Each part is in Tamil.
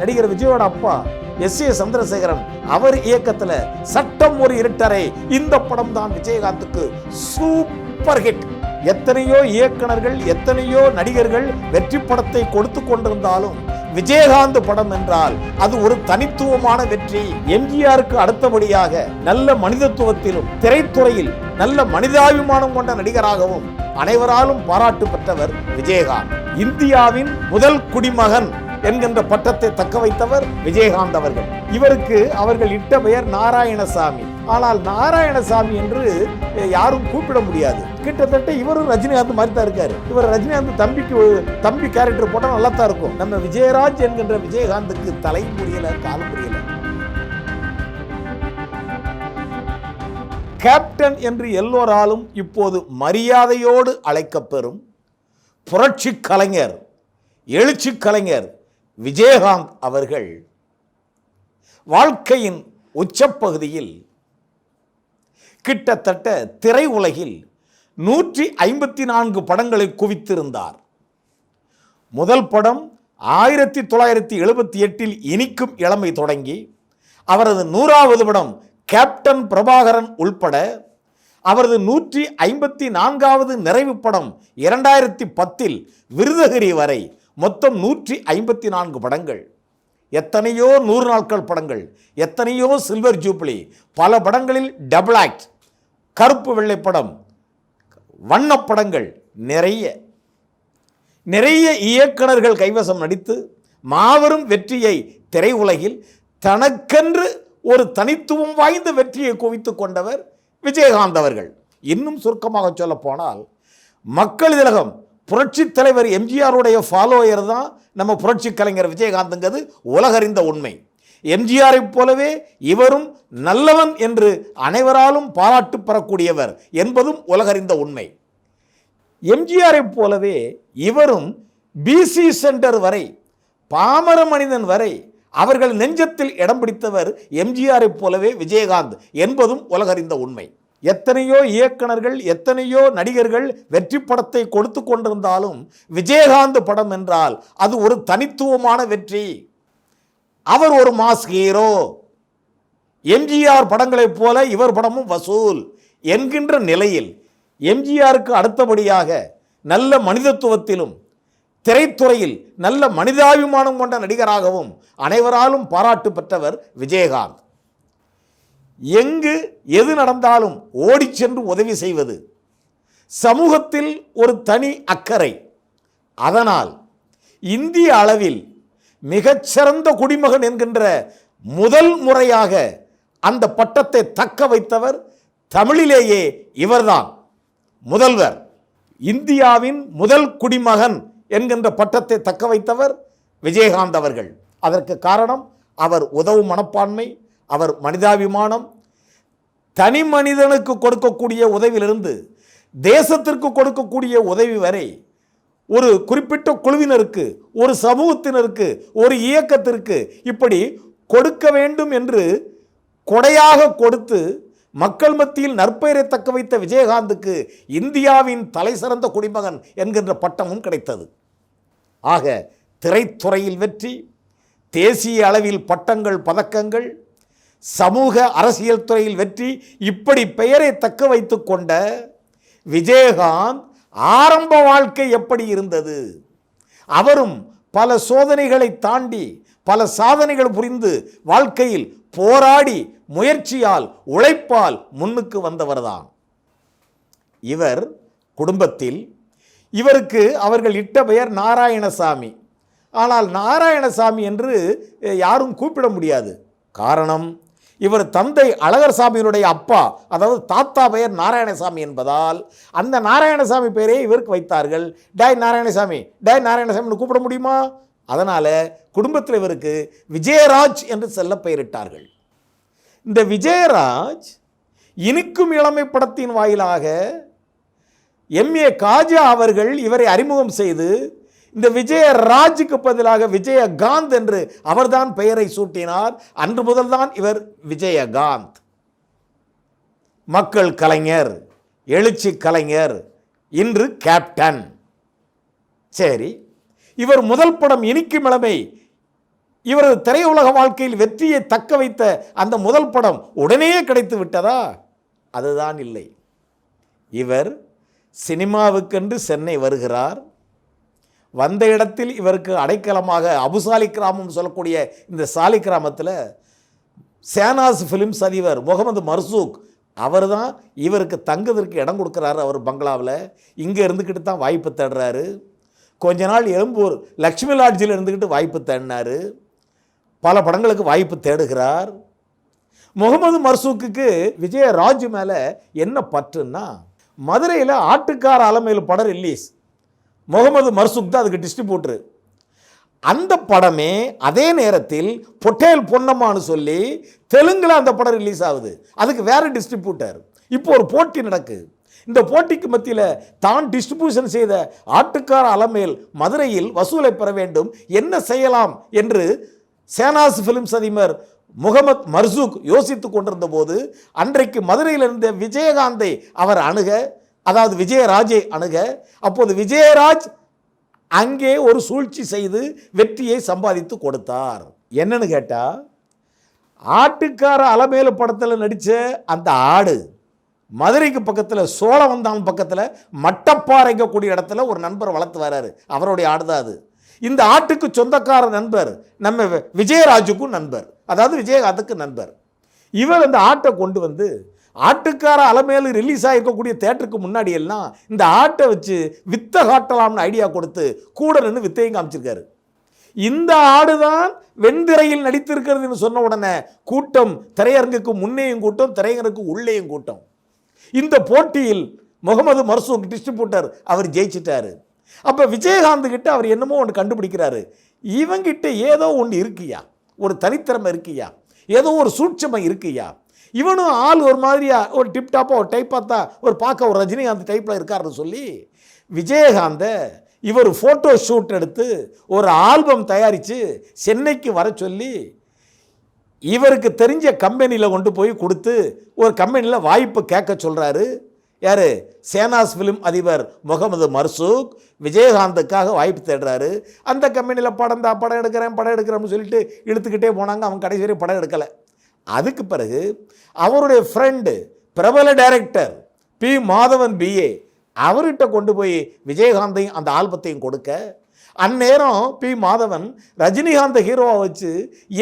நடிகர் விஜயோட அப்பா S.A. சந்திரசேகரன் அவர் இயக்கத்துல சட்டம் ஒரு இருட்டறை. இந்த படம் தான் விஜயகாந்துக்கு சூப்பர் ஹிட். எத்தனையோ இயக்குனர்கள் எத்தனையோ நடிகர்கள் வெற்றி படத்தை கொடுத்து கொண்டிருந்தாலும் விஜயகாந்த் படம் என்றால் அது ஒரு தனித்துவமான வெற்றி. எம்ஜிஆருக்கு அடுத்தபடியாக நல்ல மனிதத்துவத்திலும் திரைத்துறையில் நல்ல மனிதாபிமானம் கொண்ட நடிகராகவும் அனைவராலும் பாராட்டு பெற்றவர் விஜயகாந்த். இந்தியாவின் முதல் குடிமகன் என்கின்ற பட்டத்தை தக்க வைத்தவர் விஜயகாந்த் அவர்கள். இவருக்கு அவர்கள் இட்ட பெயர் நாராயணசாமி. ஆனால் நாராயணசாமி என்று யாரும் கூப்பிட முடியாது. கிட்டத்தட்ட இவரும் ரஜினிகாந்த் மாதிரி தான் இருக்காரு. இவர் ரஜினிகாந்த் தம்பி கேரக்டர் போட்டா நல்லா தான் இருக்கும். நம்ம விஜயராஜ் என்கின்ற விஜயகாந்துக்கு தலை புரியல, கால் புரியல. கேப்டன் என்று எல்லோராலும் இப்போது மரியாதையோடு அழைக்கப்பெறும் புரட்சி கலைஞர், எழுச்சி கலைஞர் விஜயகாந்த் அவர்கள் வாழ்க்கையின் உச்சப்பகுதியில் கிட்டத்தட்ட திரை உலகில் 154 படங்களை குவித்திருந்தார். முதல் படம் 1978 இனிக்கும் இளமை தொடங்கி அவரது 100வது படம் கேப்டன் பிரபாகரன் உள்பட அவரது 154வது நிறைவு படம் 2010 விருதகிரி வரை மொத்தம் 154 படங்கள். எத்தனையோ 100 நாட்கள் படங்கள், எத்தனையோ சில்வர் ஜூப்ளி, பல படங்களில் டபுள் ஆக்ட், கருப்பு வெள்ளை படம், வண்ணப்படங்கள், நிறைய இயக்குனர்கள் கைவசம் நடித்து மாபெரும் வெற்றியை திரை உலகில் தனக்கென்று ஒரு தனித்துவம் வாய்ந்த வெற்றியை குவித்து கொண்டவர் விஜயகாந்த் அவர்கள். இன்னும் சுருக்கமாக சொல்ல போனால் மக்கள் திலகம் புரட்சி தலைவர் எம்ஜிஆருடைய ஃபாலோயர் தான் நம்ம புரட்சி கலைஞர் விஜயகாந்த்ங்கிறது உலகறிந்த உண்மை. எம்ஜிஆரை போலவே இவரும் நல்லவன் என்று அனைவராலும் பாராட்டு பெறக்கூடியவர் என்பதும் உலகறிந்த உண்மை. எம்ஜிஆரை போலவே இவரும் பிசி சென்டர் வரை, பாமர மனிதன் வரை அவர்கள் நெஞ்சத்தில் இடம் பிடித்தவர் எம்ஜிஆரை போலவே விஜயகாந்த் என்பதும் உலகறிந்த உண்மை. எத்தனையோ இயக்குனர்கள் எத்தனையோ நடிகர்கள் வெற்றி படத்தை கொடுத்து கொண்டிருந்தாலும் விஜயகாந்த் படம் என்றால் அது ஒரு தனித்துவமான வெற்றி. அவர் ஒரு மாஸ் ஹீரோ. எம்ஜிஆர் படங்களைப் போல இவர் படமும் வசூல் என்கின்ற நிலையில் எம்ஜிஆருக்கு அடுத்தபடியாக நல்ல மனிதத்துவத்திலும் திரைத்துறையில் நல்ல மனிதாபிமானம் கொண்ட நடிகராகவும் அனைவராலும் பாராட்டு பெற்றவர் விஜயகாந்த். எங்கு எது நடந்தாலும் ஓடி சென்று உதவி செய்வது, சமூகத்தில் ஒரு தனி அக்கறை. அதனால் இந்திய அளவில் மிகச்சிறந்த குடிமகன் என்கின்ற முதல் முறையாக அந்த பட்டத்தை தக்க வைத்தவர் தமிழிலேயே இவர்தான் முதல்வர். இந்தியாவின் முதல் குடிமகன் என்கின்ற பட்டத்தை தக்க வைத்தவர் விஜயகாந்த் அவர்கள். அதற்கு காரணம் அவர் உதவும் மனப்பான்மை, அவர் மனிதாபிமானம். தனி மனிதனுக்கு கொடுக்கக்கூடிய உதவியிலிருந்து தேசத்திற்கு கொடுக்கக்கூடிய உதவி வரை ஒரு குறிப்பிட்ட குழுவினருக்கு, ஒரு சமூகத்தினருக்கு, ஒரு இயக்கத்திற்கு இப்படி கொடுக்க வேண்டும் என்று கொடையாக கொடுத்து மக்கள் மத்தியில் நற்பெயரை தக்க வைத்த விஜயகாந்துக்கு இந்தியாவின் தலை சிறந்த குடிமகன் என்கின்ற பட்டமும் கிடைத்தது. ஆக திரைத்துறையில் வெற்றி, தேசிய அளவில் பட்டங்கள், பதக்கங்கள், சமூக அரசியல் துறையில் வெற்றி, இப்படி பெயரை தக்க வைத்து கொண்ட விஜயகாந்த் ஆரம்ப வாழ்க்கை எப்படி இருந்தது? அவரும் பல சோதனைகளை தாண்டி பல சாதனைகள் புரிந்து வாழ்க்கையில் போராடி முயற்சியால் உழைப்பால் முன்னுக்கு வந்தவர்தான். இவர் குடும்பத்தில் இவருக்கு அவர்கள் இட்ட பெயர் நாராயணசாமி. ஆனால் நாராயணசாமி என்று யாரும் கூப்பிட முடியாது. காரணம், இவர் தந்தை அழகர்சாமியினுடைய அப்பா, அதாவது தாத்தா பெயர் நாராயணசாமி என்பதால் அந்த நாராயணசாமி பெயரே இவருக்கு வைத்தார்கள். டாய் நாராயணசாமி, டாய் நாராயணசாமின்னு கூப்பிட முடியுமா? அதனால் குடும்பத்தில் இவருக்கு விஜயராஜ் என்று செல்ல பெயரிட்டார்கள். இந்த விஜயராஜ் இனிக்கும் இளமை படத்தின் வாயிலாக M.A. காஜா அவர்கள் இவரை அறிமுகம் செய்து இந்த விஜயராஜுக்கு பதிலாக விஜயகாந்த் என்று அவர்தான் பெயரை சூட்டினார். அன்று முதல்தான் இவர் விஜயகாந்த். மக்கள் கலைஞர், எழுச்சி கலைஞர், இன்று கேப்டன். சரி, இவர் முதல் படம் இனிக்கும் இளமை இவரது திரையுலக வாழ்க்கையில் வெற்றியை தக்க வைத்த அந்த முதல் படம் உடனே கிடைத்து விட்டதா? அதுதான் இல்லை. இவர் சினிமாவுக்கென்று சென்னை வருகிறார். வந்த இடத்தில் இவருக்கு அடைக்கலமாக அபுசாலி கிராமம் சொல்லக்கூடிய இந்த சாலி கிராமத்தில் சேனாஸ் ஃபிலிம்ஸ் அதிபர் முகமது மர்சூக் அவர் தான் இவருக்கு தங்குவதற்கு இடம் கொடுக்குறாரு. அவர் பங்களாவில் இங்கே இருந்துக்கிட்டு தான் வாய்ப்பு தேடுறாரு. கொஞ்ச நாள் எழும்பூர் லக்ஷ்மி லாட்ஜில் இருந்துக்கிட்டு வாய்ப்பு தேடினார். பல படங்களுக்கு வாய்ப்பு தேடுகிறார். முகமது மர்சூக்கு விஜயராஜ் மேலே என்ன பற்றுன்னா, மதுரையில் ஆட்டுக்கார அலமையில் படம் ரிலீஸ், முகமது மர்சூக் தான் அதுக்கு டிஸ்ட்ரிபியூட்டரு. அந்த படமே அதே நேரத்தில் பொட்டேல் பொன்னம்மான்னு சொல்லி தெலுங்கில் அந்த படம் ரிலீஸ் ஆகுது. அதுக்கு வேற டிஸ்ட்ரிபியூட்டர். இப்போ ஒரு போட்டி நடக்கு. இந்த போட்டிக்கு மத்தியில் தான் டிஸ்ட்ரிபியூஷன் செய்த ஆட்டுக்கார அலமேல் மதுரையில் வசூலை பெற வேண்டும், என்ன செய்யலாம் என்று சேனாஸ் ஃபிலிம்ஸ் அதிபர் முகமது மர்சூக் யோசித்து கொண்டிருந்த போது அன்றைக்கு மதுரையில் இருந்த விஜயகாந்தை அவர் அணுக, அதாவது விஜயராஜை அணுக, அப்போது விஜயராஜ் அங்கே ஒரு சூழ்ச்சி செய்து வெற்றியை சம்பாதித்து கொடுத்தார். என்னன்னு கேட்டால், ஆட்டுக்கார அலமேலு படத்தில் நடித்த அந்த ஆடு மதுரைக்கு பக்கத்தில் சோழவந்தான் பக்கத்தில் மட்டப்பாறைக்கக்கூடிய இடத்துல ஒரு நண்பர் வளர்த்து வர்றாரு. அவருடைய ஆடு தான் அது. இந்த ஆட்டுக்கு சொந்தக்கார நண்பர் நம்ம விஜயராஜுக்கும் நண்பர், அதாவது விஜயகாந்துக்கு நண்பர். இவர் அந்த ஆட்டை கொண்டு வந்து ஆட்டுக்கார அலமேலு ரிலீஸ் ஆகிருக்கக்கூடிய தேட்டருக்கு முன்னாடி எல்லாம் இந்த ஆட்டை வச்சு வித்த காட்டலாம்னு ஐடியா கொடுத்து கூட நின்று வித்தையும் காமிச்சிருக்காரு. இந்த ஆடுதான் வெண்திரையில் நடித்திருக்கிறதுன்னு சொன்ன உடனே கூட்டம் திரையரங்குக்கு முன்னேயும் கூட்டம், திரையரங்குக்கு உள்ளேயும் கூட்டம். இந்த போட்டியில் முகமது மர்சூக் டிஸ்ட்ரிபியூட்டர் அவர் ஜெயிச்சிட்டாரு. அப்போ விஜயகாந்த் கிட்ட அவர் என்னமோ ஒன்று கண்டுபிடிக்கிறாரு. இவங்கிட்ட ஏதோ ஒன்று இருக்குயா, ஒரு தனித்திறமை இருக்குயா, ஏதோ ஒரு சூட்சமை இருக்குயா. இவனும் ஆள் ஒரு மாதிரியா ஒரு டிப்டாப்பாக ஒரு டைப்பாக தான் ஒரு பார்க்க ஒரு ரஜினிகாந்த் டைப்பில் இருக்காருன்னு சொல்லி விஜயகாந்தை இவர் ஃபோட்டோ ஷூட் எடுத்து ஒரு ஆல்பம் தயாரித்து சென்னைக்கு வர சொல்லி இவருக்கு தெரிஞ்ச கம்பெனியில் கொண்டு போய் கொடுத்து ஒரு கம்பெனியில் வாய்ப்பு கேட்க சொல்கிறாரு. யார்? சேனாஸ் ஃபிலிம் அதிபர் முகமது மர்சூக் விஜயகாந்துக்காக வாய்ப்பு தேடுறாரு. அந்த கம்பெனியில் படம் எடுக்கிறேன்னு சொல்லிட்டு இழுத்துக்கிட்டே போனாங்க. அவங்க கடைசி வரை படம் எடுக்கலை. அதுக்கு பிறகு அவருடைய ஃப்ரெண்டு பிரபல டைரக்டர் பி மாதவன் பிஏ அவர்கிட்ட கொண்டு போய் விஜயகாந்தையும் அந்த ஆல்பத்தையும் கொடுக்க, அந்நேரம் பி மாதவன் ரஜினிகாந்த் ஹீரோவை வச்சு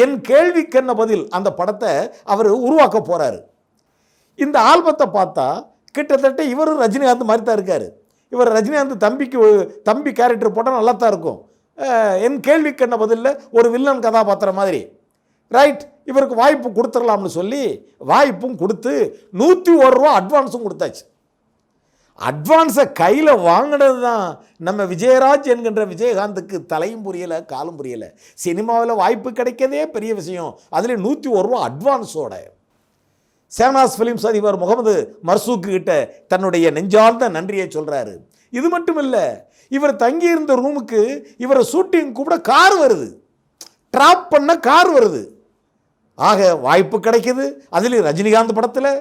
என் கேள்விக்கென்ன பதில் அந்த படத்தை அவர் உருவாக்க போகிறாரு. இந்த ஆல்பத்தை பார்த்தா கிட்டத்தட்ட இவரும் ரஜினிகாந்த் மாதிரி தான் இருக்கார். இவர் ரஜினிகாந்த் தம்பி கேரக்டர் போட்டால் நல்லா தான் இருக்கும். என் கேள்விக்கென்ன பதிலில் ஒரு வில்லன் கதாபாத்திரம் மாதிரி. ரைட், இவருக்கு வாய்ப்பு கொடுத்துடலாம்னு சொல்லி வாய்ப்பும் கொடுத்து 101 ரூபா அட்வான்ஸும் கொடுத்தாச்சு. அட்வான்ஸை கையில் வாங்கினது தான் நம்ம விஜயராஜ் என்கின்ற விஜயகாந்துக்கு தலையும் புரியலை காலும் புரியலை. சினிமாவில் வாய்ப்பு கிடைக்கதே பெரிய விஷயம், அதில் 101 ரூபா அட்வான்ஸோட சேனாஸ் ஃபிலிம்ஸ் அதிபர் முகமது மர்சூக்கு கிட்ட தன்னுடைய நெஞ்சார்ந்த நன்றியை சொல்கிறாரு. இது மட்டும் இல்லை, இவர் தங்கியிருந்த ரூமுக்கு இவரை ஷூட்டிங் கூப்பிட கார் வருது, ட்ராப் பண்ண கார் வருது. ஆக வாய்ப்பு கிடைக்குது. அதுலேயும் ரஜினிகாந்த் படத்தில்,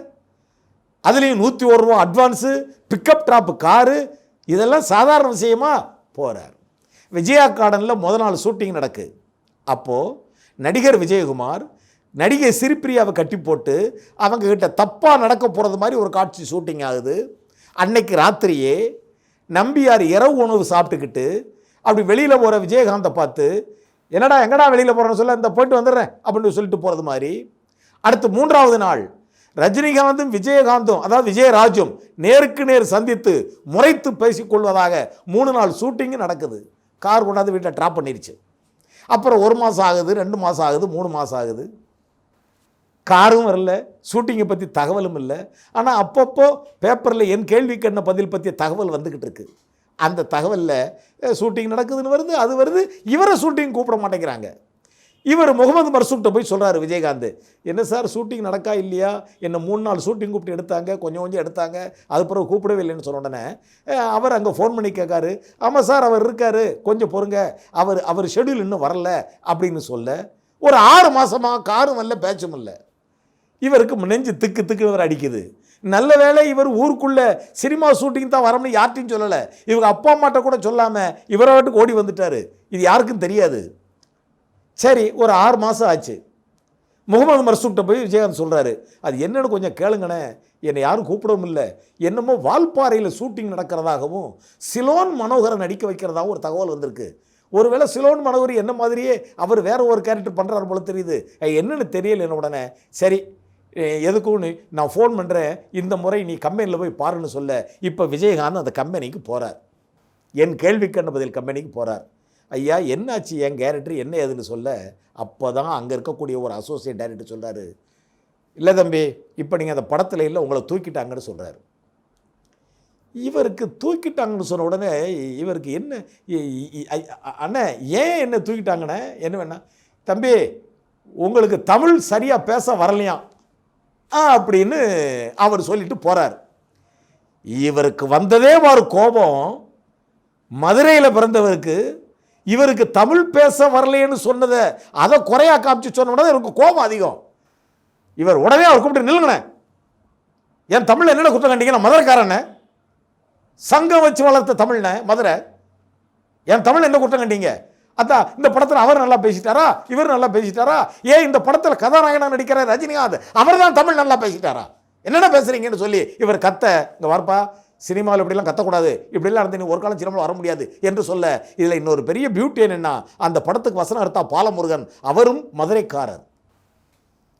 அதுலேயும் 101 ரூபா அட்வான்ஸு, பிக்கப் ட்ராப்பு காரு, இதெல்லாம் சாதாரண விஷயமா போகிறார். விஜயா கார்டனில் முதல் நாள் ஷூட்டிங் நடக்கு. அப்போது நடிகர் விஜயகுமார் நடிகை சிரிப்பிரியாவை கட்டி போட்டு அவங்கக்கிட்ட தப்பாக நடக்க போகிறது மாதிரி ஒரு காட்சி ஷூட்டிங் ஆகுது. அன்னைக்கு ராத்திரியே நம்பியார் இரவு உணவு சாப்பிட்டுக்கிட்டு அப்படி வெளியில் போகிற விஜயகாந்தை பார்த்து, எங்கடா வெளியில் போகிறேன்னு சொல்ல, இந்த போயிட்டு வந்துடுறேன் அப்படின்னு சொல்லிட்டு போகிறது மாதிரி. அடுத்து 3வது நாள் ரஜினிகாந்தும் விஜயகாந்தும், அதாவது விஜயராஜும் நேருக்கு நேர் சந்தித்து முறைத்து பேசிக்கொள்வதாக 3 நாள் ஷூட்டிங்கு நடக்குது. கார் கொண்டாந்து வீட்டில் ட்ராப் பண்ணிருச்சு. அப்புறம் 1 மாதம் ஆகுது, 2 மாதம் ஆகுது, 3 மாதம் ஆகுது. காரும் வரல, ஷூட்டிங்கை பற்றி தகவலும் இல்லை. ஆனால் அப்பப்போ பேப்பரில் என் கேள்விக்கு என்ன பதில் பற்றிய தகவல் வந்துக்கிட்டு இருக்குது. அந்த தகவலில் ஷூட்டிங் நடக்குதுன்னு வருது, அது வருது. இவரை ஷூட்டிங் கூப்பிட மாட்டேங்கிறாங்க. இவர் முகமது மர்சூக்கிட்ட போய் சொல்கிறாரு விஜயகாந்த், என்ன சார் ஷூட்டிங் நடக்கா இல்லையா, என்னை 3 நாள் ஷூட்டிங் கூப்பிட்டு எடுத்தாங்க, கொஞ்சம் எடுத்தாங்க, அது பிறகு கூப்பிடவே இல்லைன்னு சொன்ன உடனே அவர் அங்கே ஃபோன் பண்ணி கேட்காரு. ஆமாம் சார், அவர் இருக்கார், கொஞ்சம் பொறுங்க, அவர் ஷெடியூல் இன்னும் வரல அப்படின்னு சொல்ல, ஒரு 6 மாதமாக காரும் இல்லை பேச்சும் இல்லை. இவருக்கு நெஞ்சு திக்கு இவர் அடிக்குது. நல்ல வேளை இவர் ஊருக்குள்ளே சினிமா ஷூட்டிங் தான் வரணும்னு யார்ட்டையும் சொல்லலை. இவங்க அப்பா அம்மாட்ட கூட சொல்லாமல் இவரை வாட்டுக்கு ஓடி வந்துட்டார். இது யாருக்கும் தெரியாது. சரி, ஒரு 6 மாதம் ஆச்சு. முகமது மர்சூக்கிட்ட போய் விஜயகாந்த் சொல்கிறாரு, அது என்னன்னு கொஞ்சம் கேளுங்கண்ணே, என்னை யாரும் கூப்பிடவும் இல்லை, என்னமோ வால்பாறையில் ஷூட்டிங் நடக்கிறதாகவும் சிலோன் மனோகரை நடிக்க வைக்கிறதாகவும் ஒரு தகவல் வந்திருக்கு. ஒருவேளை சிலோன் மனோகர் என்ன மாதிரியே அவர் வேற ஒரு கேரக்டர் பண்ணுறாரு போல தெரியுது, என்னன்னு தெரியல. என்ன உடனே சரி எதுக்குன்னு நான் ஃபோன் பண்ணுறேன், இந்த முறை நீ கம்பெனியில் போய் பாருன்னு சொல்ல. இப்போ விஜயகாந்த் அந்த கம்பெனிக்கு போகிறார். என் கேள்விக்கான பதில் கம்பெனிக்கு போகிறார். ஐயா என்னாச்சு என் கேரக்டர் என்ன ஏதுன்னு சொல்ல, அப்போ தான் அங்கே இருக்கக்கூடிய ஒரு அசோசியேட் டைரக்டர் சொல்கிறாரு, இல்லை தம்பி இப்போ நீங்கள் அந்த படத்தில் இல்லை, உங்களை தூக்கிட்டாங்கன்னு சொல்கிறாரு. இவருக்கு தூக்கிட்டாங்கன்னு சொன்ன உடனே இவருக்கு என்ன, அண்ணே ஏன் என்ன தூக்கிட்டாங்கண்ணே, என்ன வேணா தம்பி உங்களுக்கு தமிழ் சரியாக பேச வரலையாம் அப்படின்னு அவர் சொல்லிட்டு போகிறார். இவருக்கு வந்ததே ஒரு கோபம். மதுரையில் பிறந்தவருக்கு இவருக்கு தமிழ் பேச வரலைன்னு சொன்னதை அதை குறையா காமிச்சு சொன்ன உடனே இவருக்கு கோபம் அதிகம். இவர் உடனே அவர் கூப்பிட்டு நில்லுங்கண்ணே, என் தமிழ் என்னென்ன குற்றம் கண்டிங்க, நான் மதுரைக்காரண்ணே, சங்கம் வச்சு வளர்த்த தமிழ்ண்ணே மதுரை, என் தமிழ் என்ன குற்றம் கண்டிங்க, அதான் இந்த படத்தில் அவர் நல்லா பேசிட்டாரா, இவர் நல்லா பேசிட்டாரா, ஏன் இந்த படத்தில் கதாநாயகனா நடிக்கிற ரஜினிகாந்த் அவர் தான் தமிழ் நல்லா பேசிட்டாரா, என்னென்ன பேசுறீங்கன்னு சொல்லி இவர் கத்த, இங்கே வரப்பா சினிமாவில் இப்படிலாம் கத்தக்கூடாது, இப்படிலாம் இருந்து நீ ஒரு காலம் சினிமாவில் வர முடியாது என்று சொல்ல. இதில் இன்னொரு பெரிய பியூட்டி என்னென்னா, அந்த படத்துக்கு வசனம் எடுத்தா பாலமுருகன், அவரும் மதுரைக்காரர்.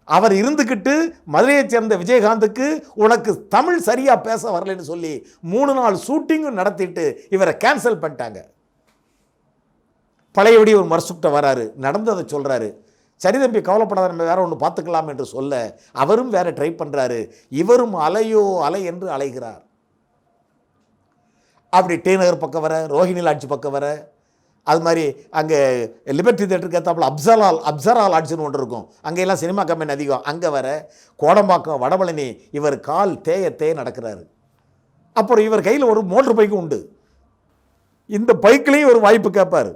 அவர் இருந்துக்கிட்டு மதுரையைச் சேர்ந்த விஜயகாந்துக்கு உனக்கு தமிழ் சரியாக பேச வரலன்னு சொல்லி 3 நாள் ஷூட்டிங்கும் நடத்திட்டு இவரை கேன்சல் பண்ணிட்டாங்க. பழையபடி ஒரு மர்சூக்கிட்ட வராரு, நடந்ததை சொல்கிறாரு. சரி தம்பி கவலைப்படாத, நம்ம வேற ஒன்று பார்த்துக்கலாம் என்று சொல்ல அவரும் வேற ட்ரை பண்ணுறாரு. இவரும் அலையோ அலை என்று அலைகிறார். அப்படி டி நகர் பக்கம் வர, ரோஹிணி லாட்ஜ் பக்கம் வர, அது மாதிரி அங்கே லிபர்ட்டி தேட்டருக்கு ஏற்றாப்புல அப்சரா லாட்ஜ்னு ஒன்று இருக்கும், அங்கெல்லாம் சினிமா கம்பெனி அதிகம், அங்கே வர கோடம்பாக்கம் வடபழனி இவர் கால் தேய நடக்கிறாரு. அப்புறம் இவர் கையில் ஒரு மோட்டர் பைக்கும் உண்டு. இந்த பைக்லேயும் ஒரு வாய்ப்பு கேட்பார்.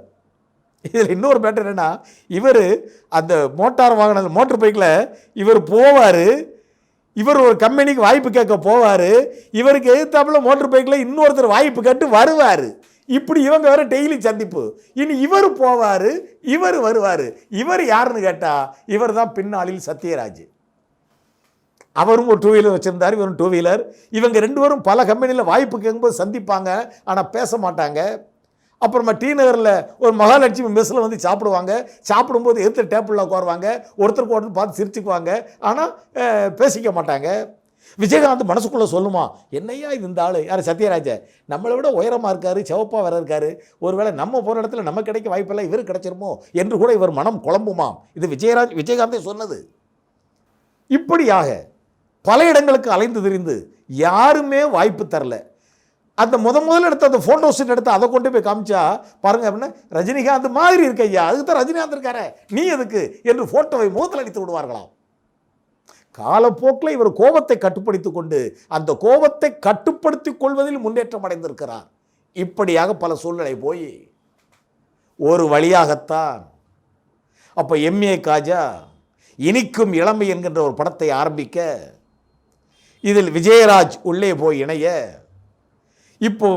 இதில் இன்னொரு மேட்டர் என்னென்னா, இவர் அந்த மோட்டர் பைக்கில் இவர் போவார், இவர் ஒரு கம்பெனிக்கு வாய்ப்பு கேட்க போவார், இவருக்கு எதிர்த்தாப்புல மோட்டர் பைக்கில் இன்னொருத்தர் வாய்ப்பு கேட்டு வருவார். இப்படி இவங்க வேற டெய்லி சந்திப்பு. இனி இவர் போவார், இவர் வருவார். இவர் யாருன்னு கேட்டால் இவர் தான் பின்னாளில் சத்யராஜ். அவரும் ஒரு 2 வீலர் வச்சுருந்தார், இவரும் 2 வீலர். இவங்க 2 பேரும் பல கம்பெனியில் வாய்ப்பு கேட்கும்போது சந்திப்பாங்க, ஆனால் பேச மாட்டாங்க. அப்புறமா டி நகரில் ஒரு மகாலட்சுமி மெஸ்ஸில் வந்து சாப்பிடுவாங்க, சாப்பிடும்போது எதிர்த்து டேபிளில் உட்காருவாங்க, ஒருத்தருக்கு ஒருத்தர் பார்த்து சிரிச்சுக்குவாங்க, ஆனால் பேசிக்க மாட்டாங்க. விஜயகாந்த் மனசுக்குள்ளே சொல்லுமா, என்னையா இது இந்த ஆள் யார் சத்யராஜ, நம்மளை விட உயரமாக இருக்கார், சிவப்பாக வேற இருக்கார், ஒருவேளை நம்ம போகிற இடத்துல நம்ம கிடைக்க வாய்ப்பெல்லாம் இவர் கிடைச்சிருமோ என்று கூட இவர் மனம் குழம்புமாம். இது விஜயகாந்தே சொன்னது. இப்படியாக பல இடங்களுக்கு அலைந்து திரிந்து யாருமே வாய்ப்பு தரல. அந்த முதல்ல எடுத்து அந்த ஃபோட்டோ ஷூட் எடுத்து அதை கொண்டு போய் காமிச்சா பாருங்க அப்படின்னா, ரஜினிகாந்த் மாதிரி இருக்கு ஐயா, அதுக்கு தான் ரஜினிகாந்த் இருக்காரு, நீ எதுக்கு என்று ஃபோட்டோவை முகத்தில் அடித்து விடுவார்களாம். காலப்போக்கில் இவர் கோபத்தை கட்டுப்படுத்திக் கொண்டு அந்த கோபத்தை கட்டுப்படுத்திக் கொள்வதில் முன்னேற்றம் அடைந்திருக்கிறார். இப்படியாக பல சூழ்நிலை போய் ஒரு வழியாகத்தான் அப்போ எம்ஏ காஜா இனிக்கும் இளமை என்கின்ற ஒரு படத்தை ஆரம்பிக்க, இதில் விஜயராஜ் உள்ளே போய் இணைய, இப்போ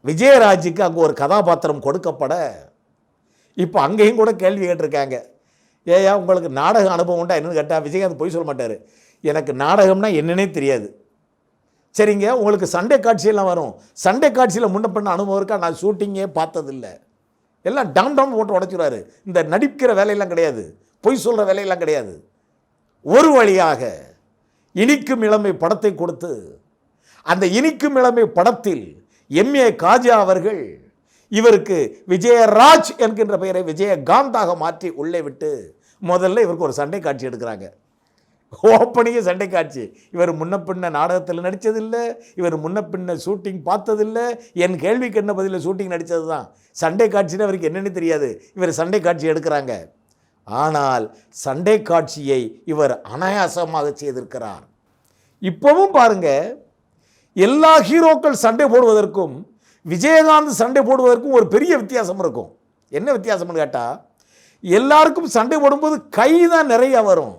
விஜயராஜுக்கு அங்கே ஒரு கதாபாத்திரம் கொடுக்கப்பட, இப்போ அங்கேயும் கூட கேள்வி கேட்டிருக்காங்க, ஏயா உங்களுக்கு நாடக அனுபவம் உண்டா என்னன்னு கேட்டால் விஜயகாந்த் போய் சொல்ல மாட்டார், எனக்கு நாடகம்னா என்னன்னே தெரியாது. சரிங்க, உங்களுக்கு சண்டே காட்சியெல்லாம் வரும், சண்டே காட்சியில் முன்ன பண்ண அனுபவம் இருக்கா, நான் ஷூட்டிங்கே பார்த்ததில்லை, எல்லாம் டவுன் போட்டு உடச்சிடுவார். இந்த நடிக்கிற வேலையெல்லாம் கிடையாது, பொய் சொல்கிற வேலையெல்லாம் கிடையாது. ஒரு வழியாக இனிக்கும் இளமை படத்தை கொடுத்து, அந்த இனிக்கும் இளமை படத்தில் எம்ஏ காஜா அவர்கள் இவருக்கு விஜயராஜ் என்கின்ற பெயரை விஜயகாந்தாக மாற்றி உள்ளே விட்டு முதல்ல இவருக்கு ஒரு சண்டை காட்சி எடுக்கிறாங்க. ஓப்பனிங்க சண்டை காட்சி. இவர் முன்ன பின்ன நாடகத்தில் நடித்ததில்லை, இவர் முன்ன பின்ன ஷூட்டிங் பார்த்ததில்லை, என் கேள்விக்கு என்ன பதில் ஷூட்டிங் நடித்தது தான். சண்டை காட்சின்னு அவருக்கு என்னென்னு தெரியாது, இவர் சண்டை காட்சி எடுக்கிறாங்க. ஆனால் சண்டை காட்சியை இவர் அனாயாசமாக செய்திருக்கிறார். இப்போவும் பாருங்க, எல்லா ஹீரோக்கள் சண்டை போடுவதற்கும் விஜயகாந்த் சண்டை போடுவதற்கும் ஒரு பெரிய வித்தியாசம் இருக்கும். என்ன வித்தியாசம்னு கேட்டால், எல்லாருக்கும் சண்டை போடும்போது கை தான் நிறைய வரும்,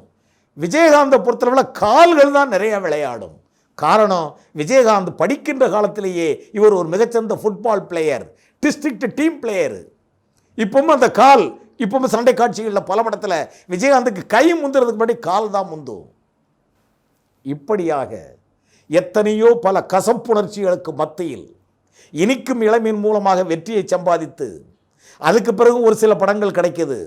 விஜயகாந்தை பொறுத்தளவில் கால்கள் தான் நிறைய விளையாடும். காரணம், விஜயகாந்த் படிக்கின்ற காலத்திலேயே இவர் ஒரு மிகச்சிறந்த football player, district team player. இப்பவும் அந்த கால் இப்பவும் சண்டை காட்சிகளில் பல படத்தில் விஜயகாந்துக்கு கை முந்துறதுக்கு முன்னாடி கால் தான் முந்தும். இப்படியாக எத்தனையோ பல கசப்புணர்ச்சிகளுக்கு மத்தியில் இனிக்கும் இளமையின் மூலமாக வெற்றியை சம்பாதித்து அதுக்கு பிறகு ஒரு சில படங்கள் கிடைக்குது.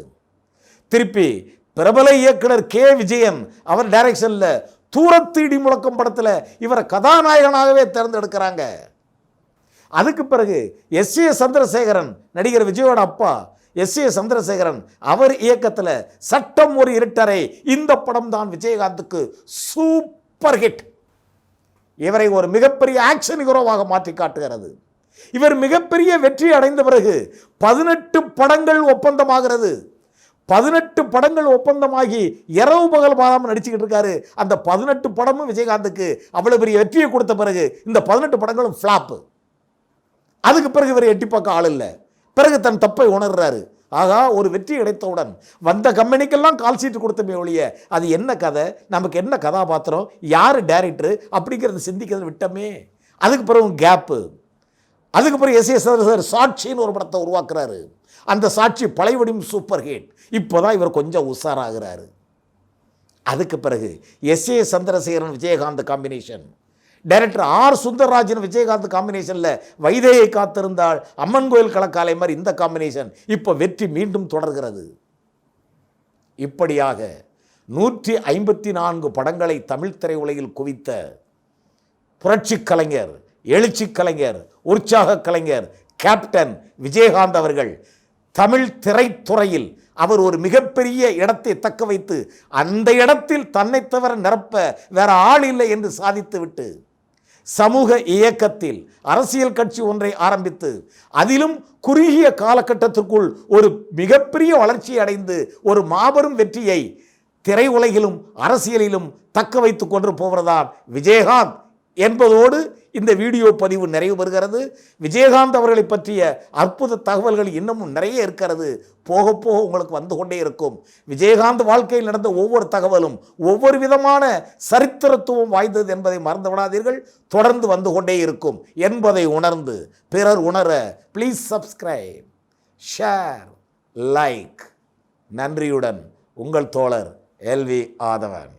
திருப்பி பிரபல இயக்குனர் கே விஜயன் அவர் டைரக்ஷனில் தூரத்து இடி முழக்கம் படத்தில் இவரை கதாநாயகனாகவே தேர்ந்தெடுக்கிறாங்க. அதுக்கு பிறகு எஸ்.ஏ. சந்திரசேகரன், நடிகர் விஜயோட அப்பா எஸ்.ஏ. சந்திரசேகரன் அவர் இயக்கத்தில் சட்டம் ஒரு இருட்டறை, இந்த படம் தான் விஜயகாந்துக்கு சூப்பர் ஹிட். இவரை ஒரு மிகப்பெரிய ஆக்ஷன் ஹீரோவாக மாற்றி காட்டுகிறது. இவர் மிகப்பெரிய வெற்றி அடைந்த பிறகு 18 படங்கள் ஒப்பந்தமாகிறது. 18 படங்கள் ஒப்பந்தமாகி இரவு பகல் பாராமல் நடிச்சுக்கிட்டு இருக்காரு. அந்த 18 படமும் விஜயகாந்துக்கு அவ்வளவு பெரிய வெற்றியை கொடுத்த பிறகு இந்த 18 படங்களும் ஃப்ளாப்பு. அதுக்கு பிறகு இவர் எட்டி பார்க்க ஆள் இல்லை. பிறகு தன் தப்பை உணர்றாரு. ஆகா, ஒரு வெற்றி கிடைத்தவுடன் வந்த கம்பெனிக்கெல்லாம் கால் சீட்டு கொடுத்தமே ஒழிய அது என்ன கதை, நமக்கு என்ன கதாபாத்திரம், யார் டைரக்டர் அப்படிங்கிறத சிந்திக்கிறத விட்டமே. அதுக்கு பிறகு கேப்பு. அதுக்கு பிறகு எஸ்.ஏ. சந்திரசேகர் சாட்சின்னு ஒரு படத்தை உருவாக்குறாரு. அந்த சாட்சி பழையபடியும் சூப்பர் ஹிட். இப்போதான் இவர் கொஞ்சம் உஷாராகிறாரு. அதுக்கு பிறகு S A. Chandrasekaran Vijayakanth combination, director R Sundarrajan Vijayakanth காம்பினேஷனில் வைதேயை காத்திருந்தால், அம்மன் கோயில் கலக்காலை மாதிரி இந்த காம்பினேஷன் இப்போ வெற்றி மீண்டும் தொடர்கிறது. இப்படியாக 154 படங்களை தமிழ் திரையுலகில் குவித்த புரட்சி கலைஞர், எழுச்சி கலைஞர், உற்சாக கலைஞர் கேப்டன் விஜயகாந்த் அவர்கள் தமிழ் திரைத்துறையில் அவர் ஒரு மிகப்பெரிய இடத்தை தக்க வைத்து அந்த இடத்தில் தன்னை தவிர நிரப்ப வேற ஆள் இல்லை என்று சாதித்துவிட்டு சமூக இயக்கத்தில் அரசியல் கட்சி ஒன்றை ஆரம்பித்து அதிலும் குறுகிய காலகட்டத்திற்குள் ஒரு மிகப்பெரிய வளர்ச்சி அடைந்து ஒரு மாபெரும் வெற்றியை திரையுலகிலும் அரசியலிலும் தக்க வைத்து கொண்டு போவதுதான் விஜயகாந்த் என்பதோடு இந்த வீடியோ பதிவு நிறைவு பெறுகிறது. விஜயகாந்த் அவர்களை பற்றிய அற்புத தகவல்கள் இன்னமும் நிறைய இருக்கிறது. போக போக உங்களுக்கு வந்து கொண்டே இருக்கும். விஜயகாந்த் வாழ்க்கையில் நடந்த ஒவ்வொரு தகவலும் ஒவ்வொரு விதமான சரித்திரத்துவம் வாய்ந்தது என்பதை மறந்து விடாதீர்கள். தொடர்ந்து வந்து கொண்டே இருக்கும் என்பதை உணர்ந்து பிறர் உணர ப்ளீஸ் சப்ஸ்கிரைப், ஷேர், லைக். நன்றியுடன் உங்கள் தோழர் எல்வி ஆதவன்.